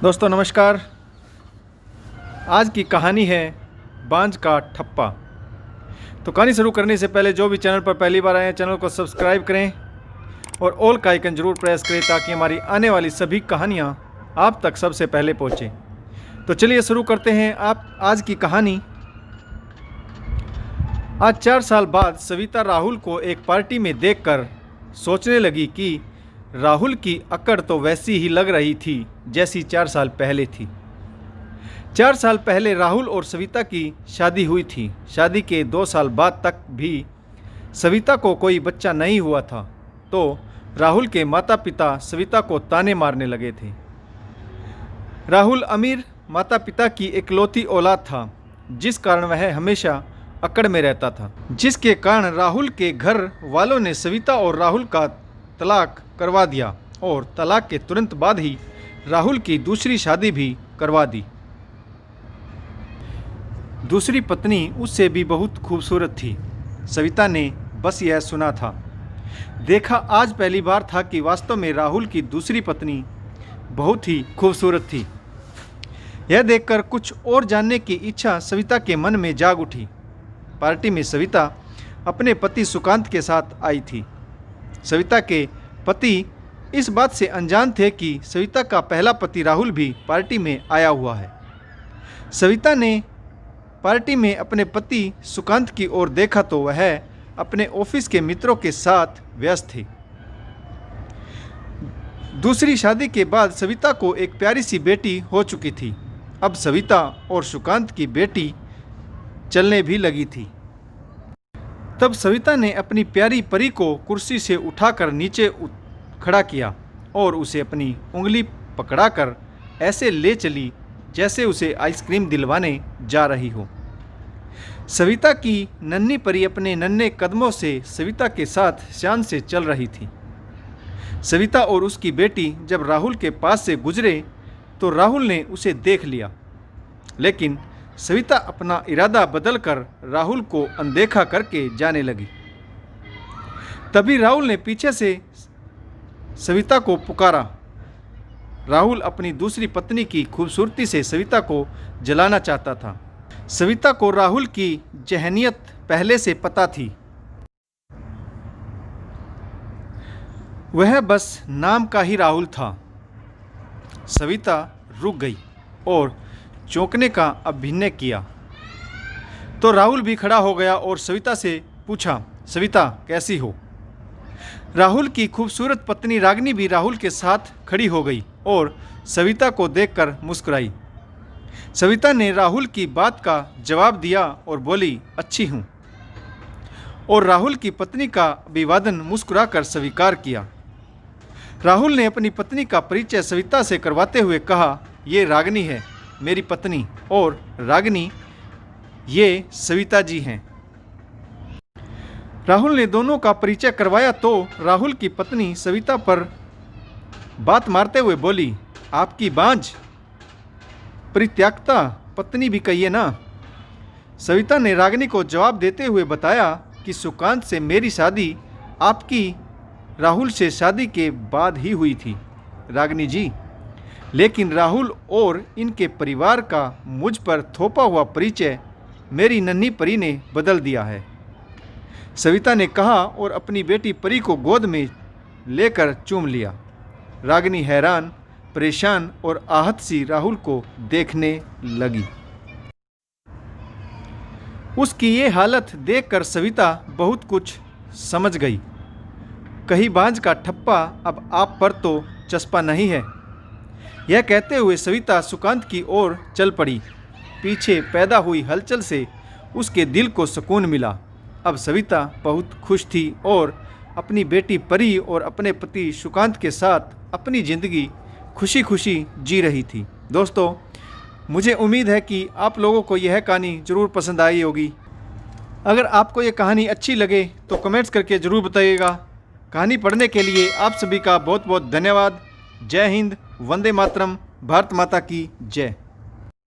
दोस्तों नमस्कार। आज की कहानी है बांझ का ठप्पा। तो कहानी शुरू करने से पहले जो भी चैनल पर पहली बार आए हैं चैनल को सब्सक्राइब करें और ऑल का आइकन जरूर प्रेस करें ताकि हमारी आने वाली सभी कहानियां आप तक सबसे पहले पहुंचे। तो चलिए शुरू करते हैं आज की कहानी। आज 4 साल बाद सविता राहुल को एक पार्टी में देखकर सोचने लगी कि राहुल की अकड़ तो वैसी ही लग रही थी जैसी 4 साल पहले थी। 4 साल पहले राहुल और सविता की शादी हुई थी। शादी के 2 साल बाद तक भी सविता को कोई बच्चा नहीं हुआ था तो राहुल के माता पिता सविता को ताने मारने लगे थे। राहुल अमीर माता पिता की इकलौती औलाद था, जिस कारण वह हमेशा अकड़ में रहता था, जिसके कारण राहुल के घर वालों ने सविता और राहुल का तलाक करवा दिया और तलाक के तुरंत बाद ही राहुल की दूसरी शादी भी करवा दी। दूसरी पत्नी उससे भी बहुत खूबसूरत थी। सविता ने बस यह सुना था, देखा आज पहली बार था कि वास्तव में राहुल की दूसरी पत्नी बहुत ही खूबसूरत थी। यह देखकर कुछ और जानने की इच्छा सविता के मन में जाग उठी। पार्टी में सविता अपने पति सुकांत के साथ आई थी। सविता के पति इस बात से अनजान थे कि सविता का पहला पति राहुल भी पार्टी में आया हुआ है। सविता ने पार्टी में अपने पति सुकांत की ओर देखा तो वह अपने ऑफिस के मित्रों के साथ व्यस्त थे। दूसरी शादी के बाद सविता को एक प्यारी सी बेटी हो चुकी थी। अब सविता और सुकांत की बेटी चलने भी लगी थी। तब सविता ने अपनी प्यारी परी को कुर्सी से उठाकर नीचे खड़ा किया और उसे अपनी उंगली पकड़ाकर ऐसे ले चली जैसे उसे आइसक्रीम दिलवाने जा रही हो। सविता की नन्ही परी अपने नन्हे कदमों से सविता के साथ शान से चल रही थी। सविता और उसकी बेटी जब राहुल के पास से गुजरे तो राहुल ने उसे देख लिया, लेकिन सविता अपना इरादा बदलकर राहुल को अनदेखा करके जाने लगी। तभी राहुल ने पीछे से सविता को पुकारा। राहुल अपनी दूसरी पत्नी की खूबसूरती से सविता को जलाना चाहता था। सविता को राहुल की जहनियत पहले से पता थी। वह बस नाम का ही राहुल था। सविता रुक गई और चौंकने का अभिनय किया तो राहुल भी खड़ा हो गया और सविता से पूछा, सविता कैसी हो? राहुल की खूबसूरत पत्नी रागिनी भी राहुल के साथ खड़ी हो गई और सविता को देखकर मुस्कुराई। सविता ने राहुल की बात का जवाब दिया और बोली, अच्छी हूँ, और राहुल की पत्नी का अभिवादन मुस्कुराकर स्वीकार किया। राहुल ने अपनी पत्नी का परिचय सविता से करवाते हुए कहा, ये रागिनी है मेरी पत्नी, और रागिनी ये सविता जी हैं। राहुल ने दोनों का परिचय करवाया तो राहुल की पत्नी सविता पर बात मारते हुए बोली, आपकी बांझ परित्यागता पत्नी भी कहिए ना। सविता ने रागिनी को जवाब देते हुए बताया कि सुकांत से मेरी शादी आपकी राहुल से शादी के बाद ही हुई थी रागिनी जी, लेकिन राहुल और इनके परिवार का मुझ पर थोपा हुआ परिचय मेरी नन्ही परी ने बदल दिया है, सविता ने कहा और अपनी बेटी परी को गोद में लेकर चूम लिया। रागिनी हैरान, परेशान और आहत सी राहुल को देखने लगी। उसकी ये हालत देखकर सविता बहुत कुछ समझ गई। कहीं बांझ का ठप्पा अब आप पर तो चस्पा नहीं है। यह कहते हुए सविता सुकांत की ओर चल पड़ी। पीछे पैदा हुई हलचल से उसके दिल को सुकून मिला। अब सविता बहुत खुश थी और अपनी बेटी परी और अपने पति सुकांत के साथ अपनी ज़िंदगी खुशी खुशी जी रही थी। दोस्तों, मुझे उम्मीद है कि आप लोगों को यह कहानी ज़रूर पसंद आई होगी। अगर आपको यह कहानी अच्छी लगे तो कमेंट्स करके ज़रूर बताइएगा। कहानी पढ़ने के लिए आप सभी का बहुत बहुत धन्यवाद। जय हिंद, वंदे मातरम, भारत माता की जय।